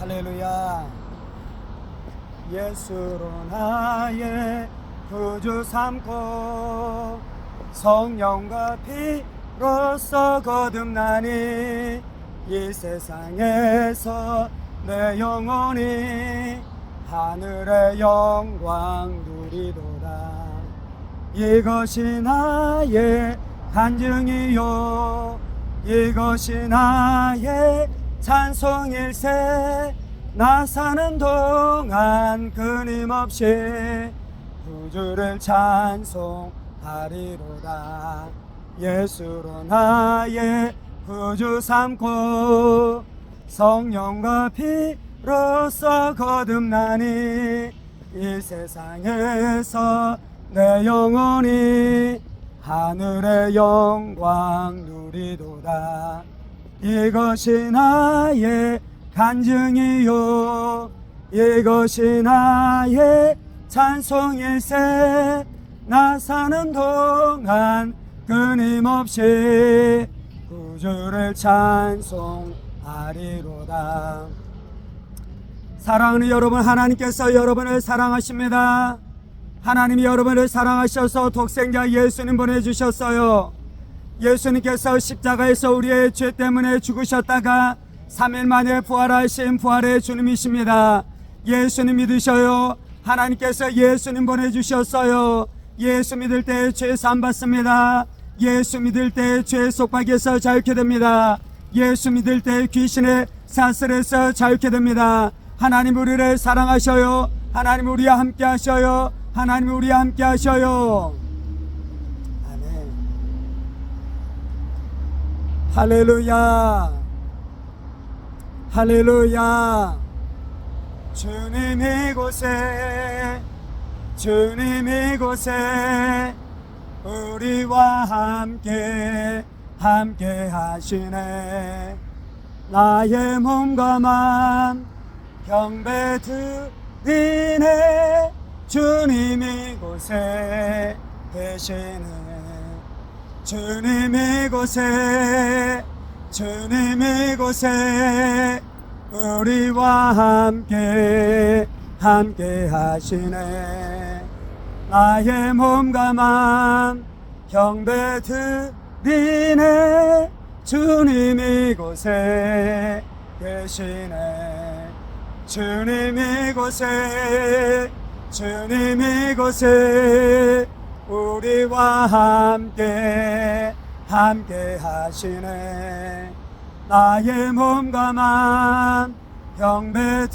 할렐루야. 예수로 나의 구주 삼고 성령과 피로써 거듭나니 이 세상에서 내 영혼이 하늘의 영광 누리도다. 이것이 나의 간증이요, 이것이 나의 찬송일세. 나 사는 동안 끊임없이 구주를 찬송하리로다. 예수로 나의 구주 삼고 성령과 피로써 거듭나니 이 세상에서 내 영혼이 하늘의 영광 누리도다. 이것이 나의 간증이요, 이것이 나의 찬송일세. 나 사는 동안 끊임없이 구주를 찬송하리로다. 사랑하는 여러분, 하나님께서 여러분을 사랑하십니다. 하나님이 여러분을 사랑하셔서 독생자 예수님 보내주셨어요. 예수님께서 십자가에서 우리의 죄 때문에 죽으셨다가 3일 만에 부활하신 부활의 주님이십니다. 예수님 믿으셔요. 하나님께서 예수님 보내주셨어요. 예수 믿을 때 죄 사함 받습니다. 예수 믿을 때 죄 속박에서 자유케 됩니다. 예수 믿을 때 귀신의 사슬에서 자유케 됩니다. 하나님 우리를 사랑하셔요. 하나님 우리와 함께 하셔요. 하나님 우리와 함께 하셔요. 아멘. 할렐루야, 할렐루야. 주님 이곳에, 주님 이곳에 우리와 함께 하시네. 나의 몸과 맘 경배 드리네. 주님 이곳에 계시네. 주님 이곳에, 주님 이곳에 우리와 함께 하시네. 나의 몸과 맘 경배 드리네. 주님 이곳에 계시네. 주님 이곳에, 주님 이곳에 우리와 함께 하시네. 나의 몸과 맘 경배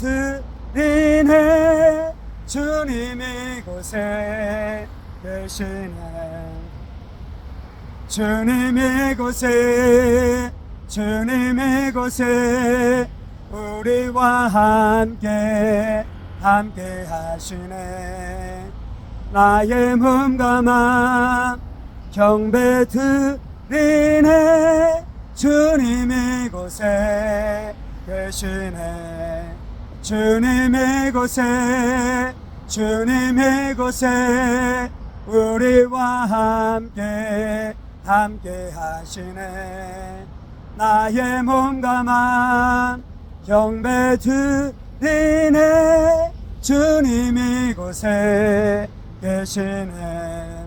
드리네. 주님 이곳에 계시네. 주님 이곳에, 주님 이곳에 우리와 함께 하시네. 나의 몸과 맘 경배 드리네. 주님 이곳에 계시네. 주님 이곳에, 주님 이곳에 우리와 함께 하시네. 나의 몸과 맘 경배 드리네. 주님 이곳에 계시네.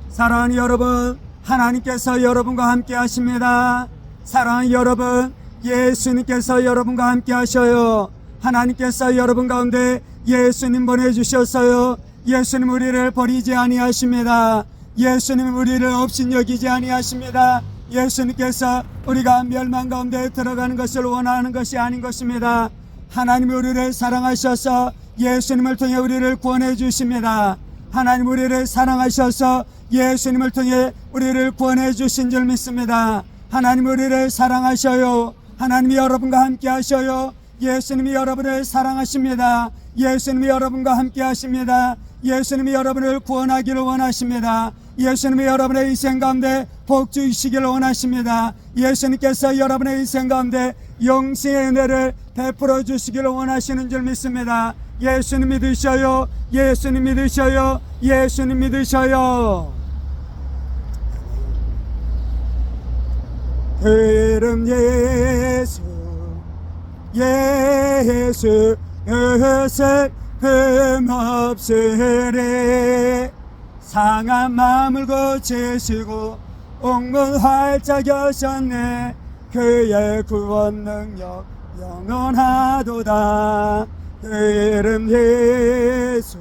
사랑하는 여러분, 하나님께서 여러분과 함께 하십니다. 사랑하는 여러분, 예수님께서 여러분과 함께 하셔요. 하나님께서 여러분 가운데 예수님 보내주셨어요. 예수님 우리를 버리지 아니하십니다. 예수님 우리를 업신여기지 아니하십니다. 예수님께서 우리가 멸망 가운데 들어가는 것을 원하는 것이 아닌 것입니다. 하나님이 우리를 사랑하셔서 예수님을 통해 우리를 구원해 주십니다. 하나님 우리를 사랑하셔서 예수님을 통해 우리를 구원해 주신 줄 믿습니다. 하나님 우리를 사랑하셔요. 하나님이 여러분과 함께 하셔요. 예수님이 여러분을 사랑하십니다. 예수님이 여러분과 함께 하십니다. 예수님이 여러분을 구원하기를 원하십니다. 예수님이 여러분의 인생 가운데 복 주시기를 원하십니다. 예수님께서 여러분의 인생 가운데 영생의 은혜를 베풀어 주시기를 원하시는 줄 믿습니다. 예수님 믿으셔요. 예수님 믿으셔요. 예수님 믿으셔요. 그 이름 예수, 예수 요셉 흠없으리. 상한 마음을 고치시고 옥문 활짝 여셨네. 그의 구원 능력 영원하도다. 그 이름 예수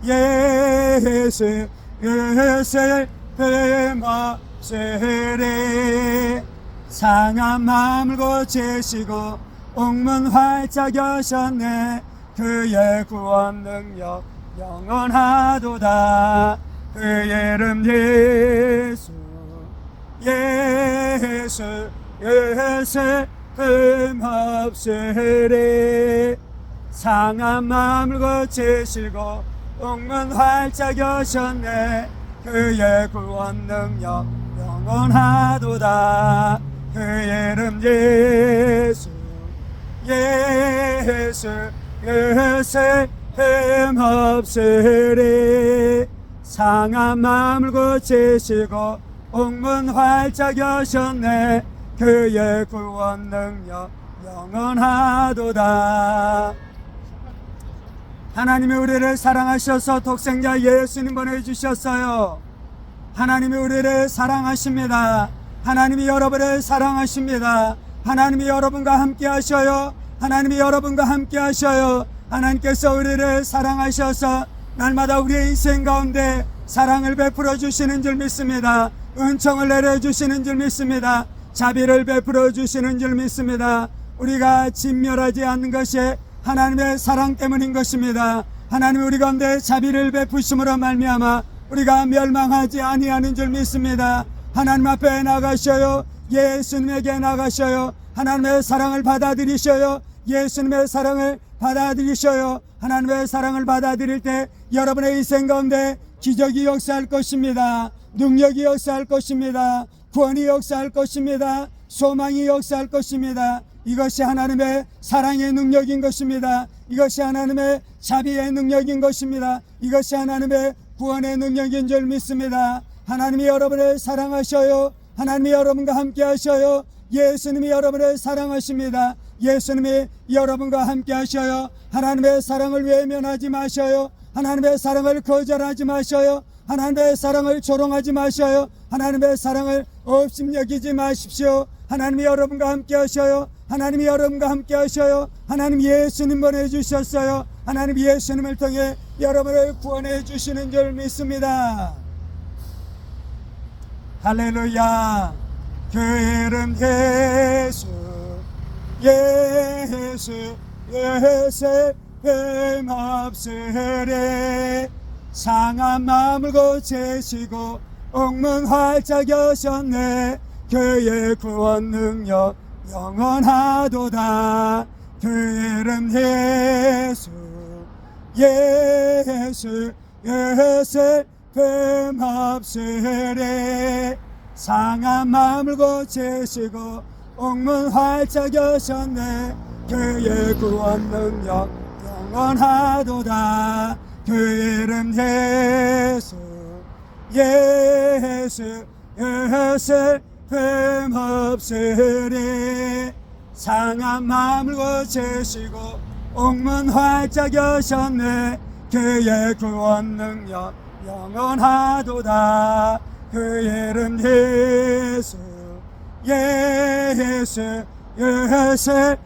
예수 요셉 흠없으리. 상한 마음을 고치시고 옥문 활짝 여셨네. 그의 구원 능력 영원하도다. 그 이름 예수 예수 요셉 흠없으리. 상한 마음을 고치시고 옥문 활짝 여셨네. 그의 구원 능력 영원하도다. 그 이름 예수 예수 요셉 흠없으리. 상한 마음을 고치시고 옥문 활짝 여셨네. 그의 구원 능력 영원하도다. 하나님이 우리를 사랑하셔서 독생자 예수님 보내주셨어요. 하나님이 우리를 사랑하십니다. 하나님이 여러분을 사랑하십니다. 하나님이 여러분과 함께 하셔요. 하나님이 여러분과 함께 하셔요. 하나님께서 우리를 사랑하셔서 날마다 우리의 인생 가운데 사랑을 베풀어 주시는 줄 믿습니다. 은총을 내려주시는 줄 믿습니다. 자비를 베풀어 주시는 줄 믿습니다. 우리가 진멸하지 않는 것이 하나님의 사랑 때문인 것입니다. 하나님 우리 가운데 자비를 베푸심으로 말미암아 우리가 멸망하지 아니하는 줄 믿습니다. 하나님 앞에 나가셔요. 예수님에게 나가셔요. 하나님의 사랑을 받아들이셔요. 예수님의 사랑을 받아들이셔요. 하나님의 사랑을 받아들일 때 여러분의 인생 가운데 기적이 역사할 것입니다. 능력이 역사할 것입니다. 구원이 역사할 것입니다. 소망이 역사할 것입니다. 이것이 하나님의 사랑의 능력인 것입니다. 이것이 하나님의 자비의 능력인 것입니다. 이것이 하나님의 구원의 능력인 줄 믿습니다. 하나님이 여러분을 사랑하셔요. 하나님이 여러분과 함께 하셔요. 예수님이 여러분을 사랑하십니다. 예수님이 여러분과 함께 하셔요. 하나님의 사랑을 외면하지 마셔요. 하나님의 사랑을 거절하지 마셔요. 하나님의 사랑을 조롱하지 마셔요. 하나님의 사랑을 없음 여기지 마십시오. 하나님이 여러분과 함께 하셔요. 하나님이 여러분과 함께 하셔요. 하나님 예수님 보내주셨어요. 하나님 예수님을 통해 여러분을 구원해 주시는 줄 믿습니다. 할렐루야. 그 이름 예수 예수 요셉 흠없으리. 상한 마음을 고치시고 옥문 활짝 여셨네. 그의 구원 능력 영원하도다. 그 이름 예수 예수 요셉 흠없으리. 상한 마음을 고치시고 옥문 활짝 여셨네. 그의 구원 능력 영원하도다. 그 이름 예수 예수 요셉 흠없으리. 상한 마음을 고치시고 옥문 활짝 여셨네. 그의 구원 능력 영원하도다. 그 이름 예수 예수 요셉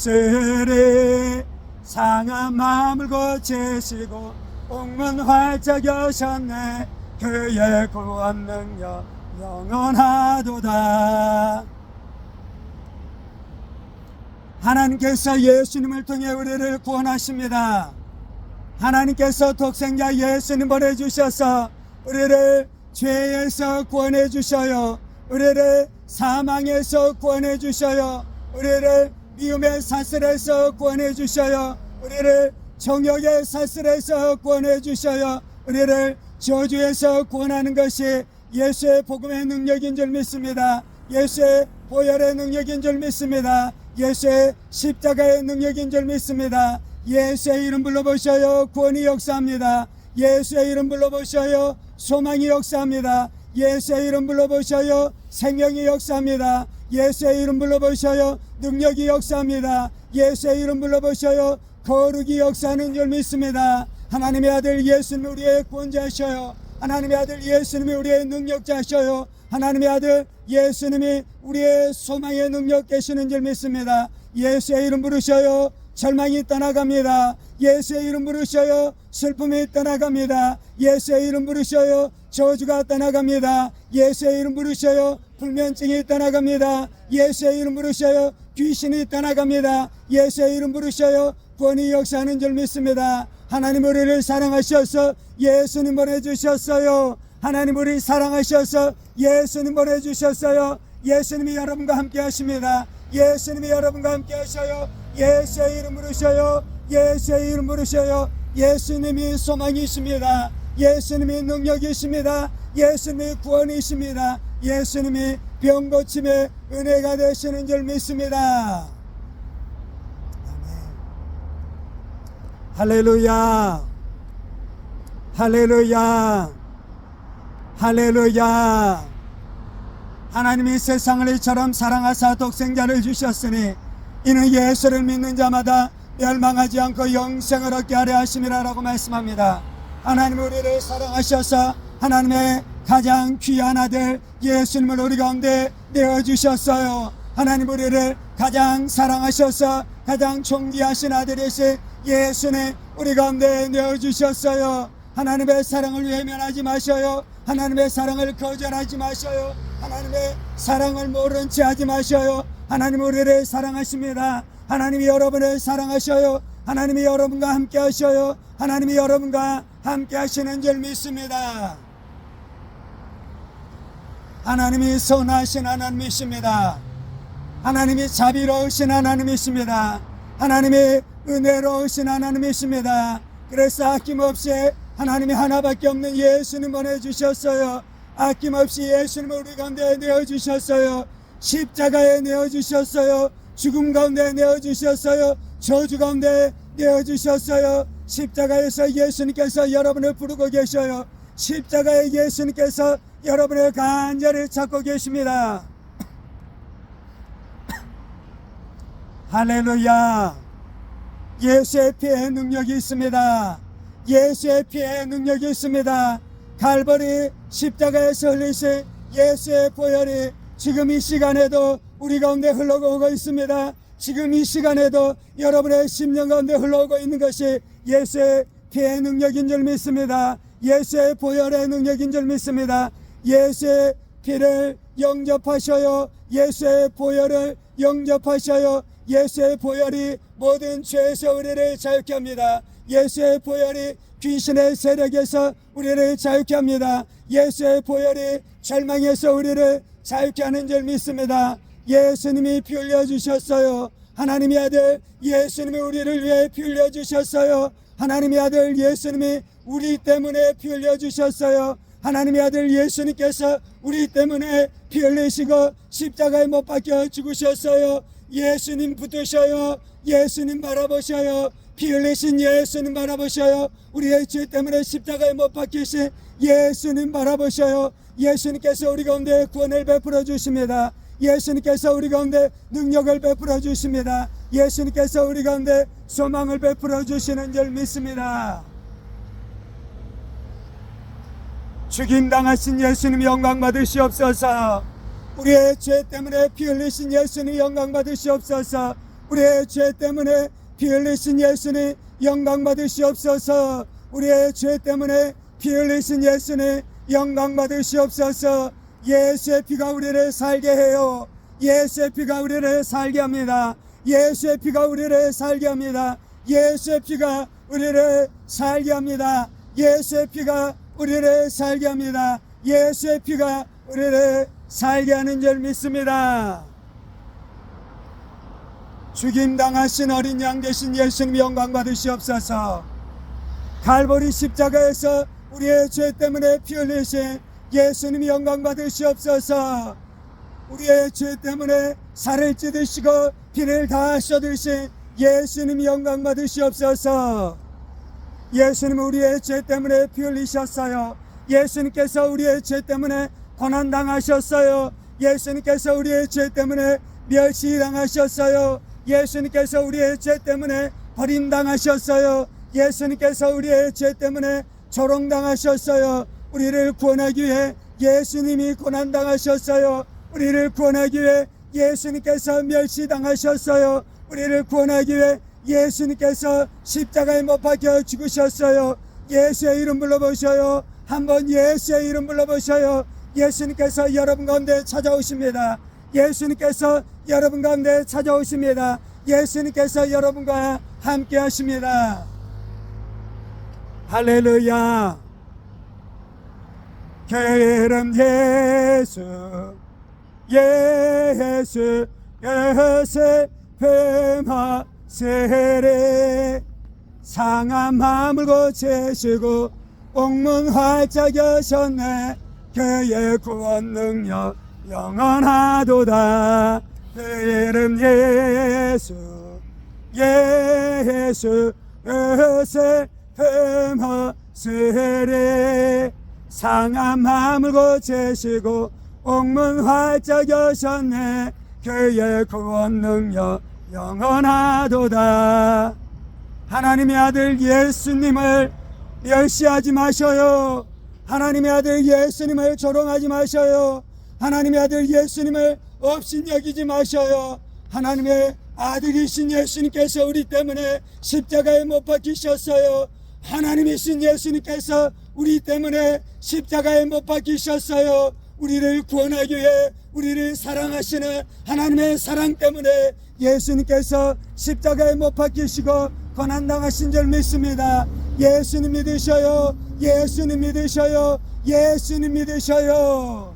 흠없으리. 상한 마음을 고치시고 옥문 활짝 여셨네. 그의 구원 능력 영원하도다. 하나님께서 예수님을 통해 우리를 구원하십니다. 하나님께서 독생자 예수님 보내주셔서 우리를 죄에서 구원해 주셔요. 우리를 사망에서 구원해 주셔요. 우리를 미움의 사슬에서 구원해 주셔요. 우리를 정욕의 사슬에서 구원해 주셔요. 우리를 저주에서 구원하는 것이 예수의 복음의 능력인 줄 믿습니다. 예수의 보혈의 능력인 줄 믿습니다. 예수의 십자가의 능력인 줄 믿습니다. 예수의 이름 불러보셔요. 구원이 역사합니다. 예수의 이름 불러보셔요. 소망이 역사합니다. 예수의 이름 불러보셔요. 생명이 역사합니다. 예수의 이름 불러보셔요 능력이 역사합니다. 예수의 이름 불러보셔요 거룩이 역사하는 줄 믿습니다. 하나님의 아들 예수님이 우리의 구원자셔요. 하나님의 아들 예수님이 우리의 능력자셔요. 하나님의 아들 예수님이 우리의 소망의 능력 되시는 줄 믿습니다. 예수의 이름 부르셔요 절망이 떠나갑니다. 예수의 이름 부르셔요 슬픔이 떠나갑니다. 예수의 이름 부르셔요 저주가 떠나갑니다. 예수의 이름 부르셔요 불면증이 떠나갑니다. 예수의 이름 부르셔요 귀신이 떠나갑니다. 예수의 이름 부르셔요 구원이 역사하는 줄 믿습니다. 하나님 우리를 사랑하셔서 예수님 보내주셨어요. 하나님 우리 사랑하셔서 예수님 보내주셨어요. 예수님이 여러분과 함께 하십니다. 예수님이 여러분과 함께 하셔요. 예수의 이름 부르셔요. 예수의 이름 부르셔요. 예수님이 소망이십니다. 예수님이 능력이십니다. 예수님이 구원이십니다. 예수님이 병고침의 은혜가 되시는 줄 믿습니다. 할렐루야 할렐루야 할렐루야. 하나님이 세상을 이처럼 사랑하사 독생자를 주셨으니 이는 예수를 믿는 자마다 멸망하지 않고 영생을 얻게 하려 하심이라고 말씀합니다. 하나님 우리를 사랑하셔서 하나님의 가장 귀한 아들 예수님을 우리 가운데 내어주셨어요. 하나님 우리를 가장 사랑하셔서 가장 존귀하신 아들이신 예수님 우리 가운데 내어주셨어요. 하나님의 사랑을 외면하지 마셔요. 하나님의 사랑을 거절하지 마셔요. 하나님의 사랑을 모른 채 하지 마셔요. 하나님 우리를 사랑하십니다. 하나님이 여러분을 사랑하셔요. 하나님이 여러분과 함께 하셔요. 하나님이 여러분과 함께 하시는 줄 믿습니다. 하나님이 선하신 하나님이십니다. 하나님이 자비로우신 하나님이십니다. 하나님이 은혜로우신 하나님이십니다. 그래서 아낌없이 하나님이 하나밖에 없는 예수님 보내주셨어요. 아낌없이 예수님을 우리 가운데 내어주셨어요. 십자가에 내어주셨어요. 죽음 가운데 내어주셨어요. 저주 가운데 내어주셨어요. 십자가에서 예수님께서 여러분을 부르고 계셔요. 십자가에 예수님께서 여러분을 간절히 찾고 계십니다. 할렐루야. 예수의 피에 능력이 있습니다. 예수의 피에 능력이 있습니다. 갈보리 십자가에서 흘리신 예수의 보혈이 지금 이 시간에도 우리 가운데 흘러오고 있습니다. 지금 이 시간에도 여러분의 심령 가운데 흘러오고 있는 것이 예수의 피의 능력인 줄 믿습니다. 예수의 보혈의 능력인 줄 믿습니다. 예수의 피를 영접하셔요. 예수의 보혈을 영접하셔요. 예수의 보혈이 모든 죄에서 우리를 자유케 합니다. 예수의 보혈이 귀신의 세력에서 우리를 자유케 합니다. 예수의 보혈이 절망에서 우리를 자유케 하는 줄 믿습니다. 예수님이 피 흘려주셨어요. 하나님의 아들 예수님이 우리를 위해 피 흘려주셨어요. 하나님의 아들 예수님이 우리 때문에 피 흘려주셨어요. 하나님의 아들 예수님께서 우리 때문에 피 흘리시고 십자가에 못 박혀 죽으셨어요. 예수님 붙으셔요. 예수님 바라보셔요. 피 흘리신 예수님 바라보셔요. 우리의 죄 때문에 십자가에 못 박히신 예수님 바라보셔요. 예수님께서 우리 가운데 구원을 베풀어 주십니다. 예수님께서 우리 가운데 능력을 베풀어 주십니다. 예수님께서 우리 가운데 소망을 베풀어 주시는 줄 믿습니다. 죽임당하신 예수님 영광 받으시옵소서. 우리의 죄 때문에 피 흘리신 예수님 영광 받으시옵소서. 우리의 죄 때문에 피 흘리신 예수님 영광 받으시옵소서. 우리의 죄 때문에 피 흘리신 예수님 영광 받으시옵소서. 예수의 피가 우리를 살게 해요. 예수의 피가 우리를 살게 합니다. 예수의 피가 우리를 살게 합니다. 예수의 피가 우리를 살게 합니다. 예수의 피가 우리를 살게 합니다. 예수의 피가 우리를 살게 하는 줄 믿습니다. 죽임당하신 어린 양 되신 예수님 영광 받으시옵소서. 갈보리 십자가에서 우리의 죄 때문에 피 흘리신 예수님 영광 받으시옵소서. 우리의 죄 때문에 살을 찢으시고 피를 다 쏟으신 예수님 영광 받으시옵소서. 예수님 우리의 죄 때문에 피 흘리셨어요. 예수님께서 우리의 죄 때문에 고난당하셨어요. 예수님께서 우리의 죄 때문에 멸시당하셨어요. 예수님께서 우리의 죄 때문에 버림당하셨어요. 예수님께서 우리의 죄 때문에 조롱당하셨어요. 우리를 구원하기 위해 예수님이 고난당하셨어요. 우리를 구원하기 위해 예수님께서 멸시당하셨어요. 우리를 구원하기 위해 예수님께서 십자가에 못 박혀 죽으셨어요. 예수의 이름 불러보셔요. 한번 예수의 이름 불러보셔요. 예수님께서 여러분 가운데 찾아오십니다. 예수님께서 여러분 가운데 찾아오십니다. 예수님께서 여러분과 함께 하십니다. 할렐루야. 교회의 이름 예수, 예수, 예수, 뱀하 세례. 상한 마음을 고치시고 옥문 활짝 여셨네. 그의 구원 능력 영원하도다. 그의 이름 예수, 예수, 예수, 뱀하 세례. 상한 마음을 고치시고 옥문 활짝 여셨네. 그의 구원 능력 영원하도다. 하나님의 아들 예수님을 멸시하지 마셔요. 하나님의 아들 예수님을 조롱하지 마셔요. 하나님의 아들 예수님을 업신여기지 마셔요. 하나님의 아들이신 예수님께서 우리 때문에 십자가에 못 박히셨어요. 하나님이신 예수님께서 우리 때문에 십자가에 못 박히셨어요. 우리를 구원하기 위해 우리를 사랑하시는 하나님의 사랑 때문에 예수님께서 십자가에 못 박히시고 고난당하신 줄 믿습니다. 예수님 믿으셔요. 예수님 믿으셔요. 예수님 믿으셔요.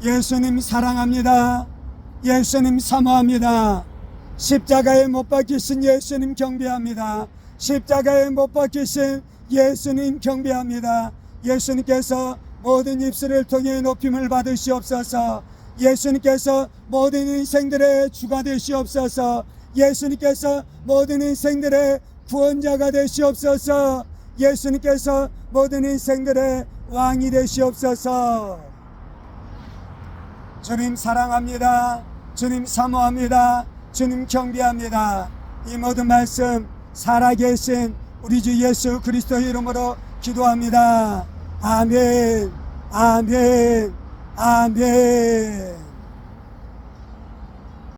예수님 사랑합니다. 예수님 사모합니다. 십자가에 못 박히신 예수님 경배합니다. 십자가에 못 박히신 예수님 경배합니다. 예수님께서 모든 입술을 통해 높임을 받으시옵소서. 예수님께서 모든 인생들의 주가 되시옵소서. 예수님께서 모든 인생들의 구원자가 되시옵소서. 예수님께서 모든 인생들의 왕이 되시옵소서. 주님 사랑합니다. 주님 사모합니다. 주님 경배합니다. 이 모든 말씀 살아계신 우리 주 예수 그리스도의 이름으로 기도합니다. 아멘, 아멘, 아멘.